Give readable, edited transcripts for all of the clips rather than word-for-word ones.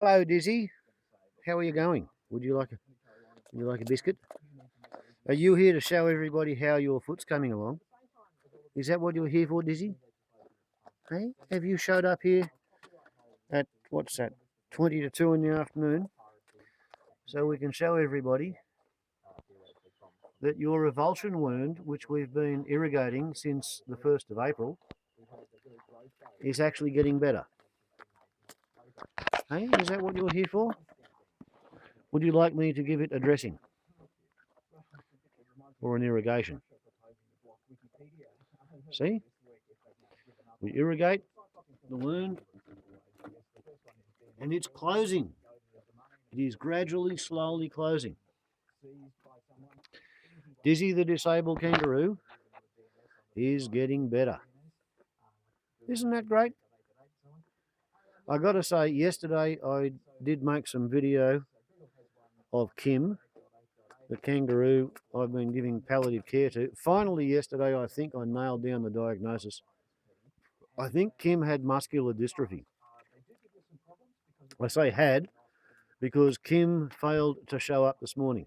Hello, Dizzy. How are you going? Would you like a biscuit? Are you here to show everybody how your foot's coming along? Is that what you're here for, Dizzy? Hey, have you showed up here at what's that, 20 to 2 in the afternoon, so we can show everybody that your revulsion wound, which we've been irrigating since the 1st of April, is actually getting better? Hey, is that what you're here for? Would you like me to give it a dressing or an irrigation? See, we irrigate the wound and it's closing. It is gradually, slowly closing. Dizzy the disabled kangaroo is getting better. Isn't that great? I got to say, yesterday I did make some video of Kim, the kangaroo I've been giving palliative care to. Finally, yesterday, I think I nailed down the diagnosis. I think Kim had muscular dystrophy. I say had because Kim failed to show up this morning.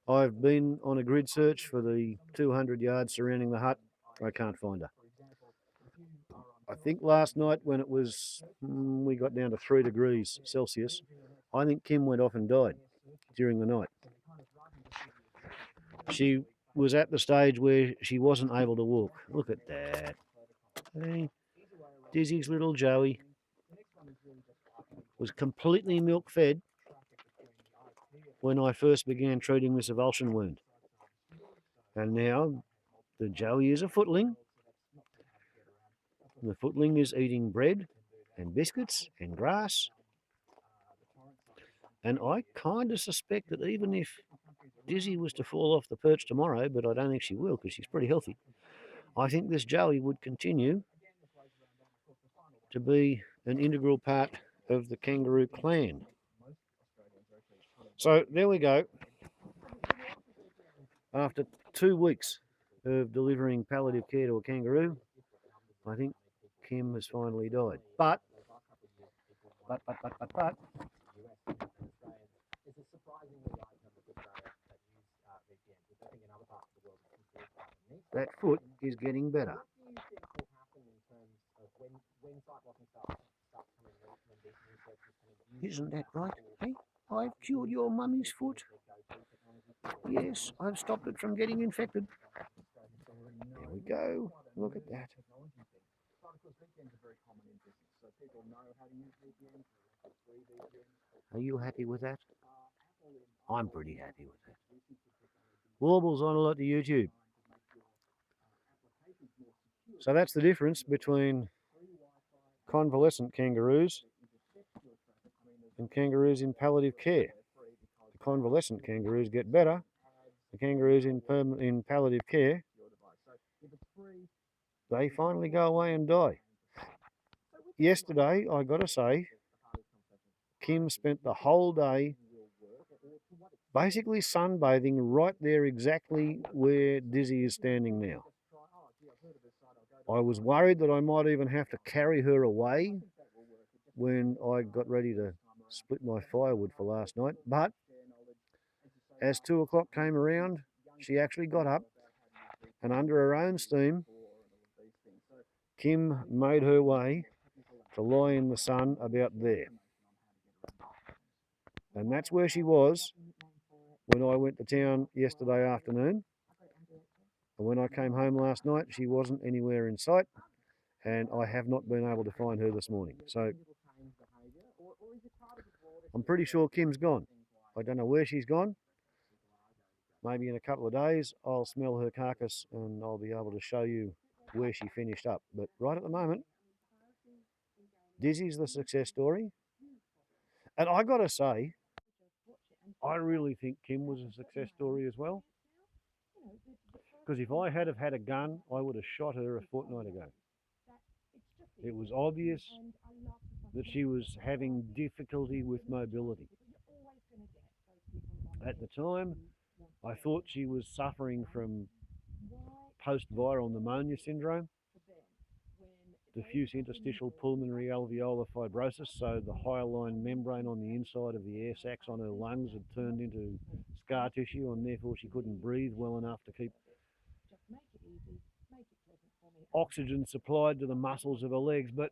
I've been on a grid search for the 200 yards surrounding the hut. I can't find her. I think last night when it was, we got down to 3 degrees Celsius, I think Kim went off and died during the night. She was at the stage where she wasn't able to walk. Look at that. Hey, Dizzy's little Joey was completely milk fed when I first began treating this avulsion wound. And now the Joey is a footling. The footling is eating bread and biscuits and grass. And I kind of suspect that even if Dizzy was to fall off the perch tomorrow, but I don't think she will because she's pretty healthy, I think this Joey would continue to be an integral part of the kangaroo clan. So there we go. After 2 weeks of delivering palliative care to a kangaroo, I think Kim has finally died. But that foot is getting better. Isn't that right? Hey, I've cured your mummy's foot. Yes, I've stopped it from getting infected. There we go. Look at that. Are you happy with that? I'm pretty happy with that. Warbles on a lot to YouTube. So that's the difference between convalescent kangaroos and kangaroos in palliative care. The convalescent kangaroos get better. The kangaroos in palliative care, they finally go away and die. Yesterday, I got to say, Kim spent the whole day basically sunbathing right there exactly where Dizzy is standing now. I was worried that I might even have to carry her away when I got ready to split my firewood for last night, but as 2 o'clock came around, she actually got up and under her own steam, Kim made her way to lie in the sun about there. And that's where she was when I went to town yesterday afternoon. And when I came home last night, she wasn't anywhere in sight, and I have not been able to find her this morning. So I'm pretty sure Kim's gone. I don't know where she's gone. Maybe in a couple of days, I'll smell her carcass and I'll be able to show you where she finished up. But right at the moment, Dizzy's the success story. And I got to say, I really think Kim was a success story as well. Because if I had have had a gun, I would have shot her a fortnight ago. It was obvious that she was having difficulty with mobility. At the time, I thought she was suffering from post-viral pneumonia syndrome. diffuse interstitial pulmonary alveolar fibrosis, so the hyaline membrane on the inside of the air sacs on her lungs had turned into scar tissue, and therefore she couldn't breathe well enough to keep oxygen supplied to the muscles of her legs. But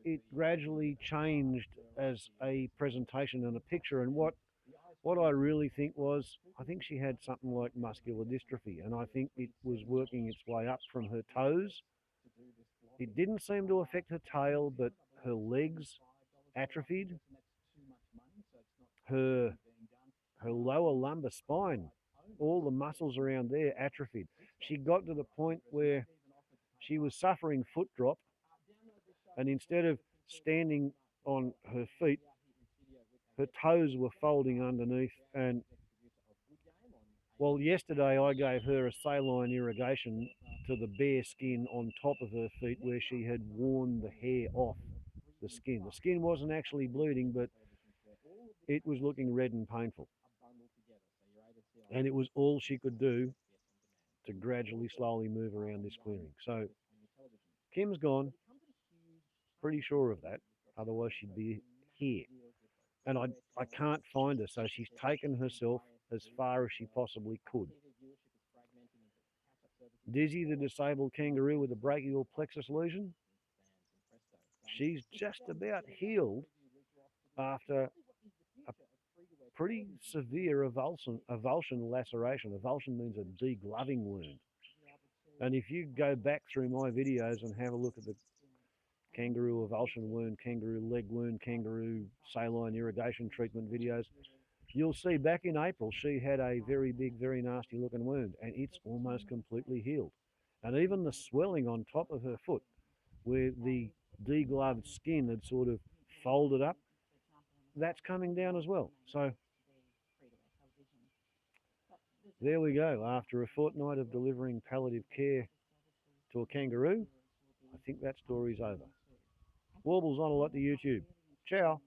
it gradually changed as a presentation and a picture, and what I really think was, I think she had something like muscular dystrophy, and I think it was working its way up from her toes. It didn't seem to affect her tail, but her legs atrophied, her lower lumbar spine, all the muscles around there atrophied. She got to the point where she was suffering foot drop, and instead of standing on her feet, her toes were folding underneath. And well, yesterday I gave her a saline irrigation to the bare skin on top of her feet where she had worn the hair off the skin. The skin wasn't actually bleeding, but it was looking red and painful. And it was all she could do to gradually, slowly move around this clearing. So Kim's gone, pretty sure of that. Otherwise she'd be here. And I can't find her, so she's taken herself as far as she possibly could. Dizzy, the disabled kangaroo with a brachial plexus lesion, she's just about healed after a pretty severe avulsion laceration. Avulsion means a degloving wound. And if you go back through my videos and have a look at the kangaroo avulsion wound, kangaroo leg wound, kangaroo saline irrigation treatment videos, you'll see back in April she had a very big, very nasty looking wound, and it's almost completely healed. And even the swelling on top of her foot, where the degloved skin had sort of folded up, that's coming down as well. So there we go. After a fortnight of delivering palliative care to a kangaroo, I think that story's over. Warbles on a lot to YouTube. Ciao.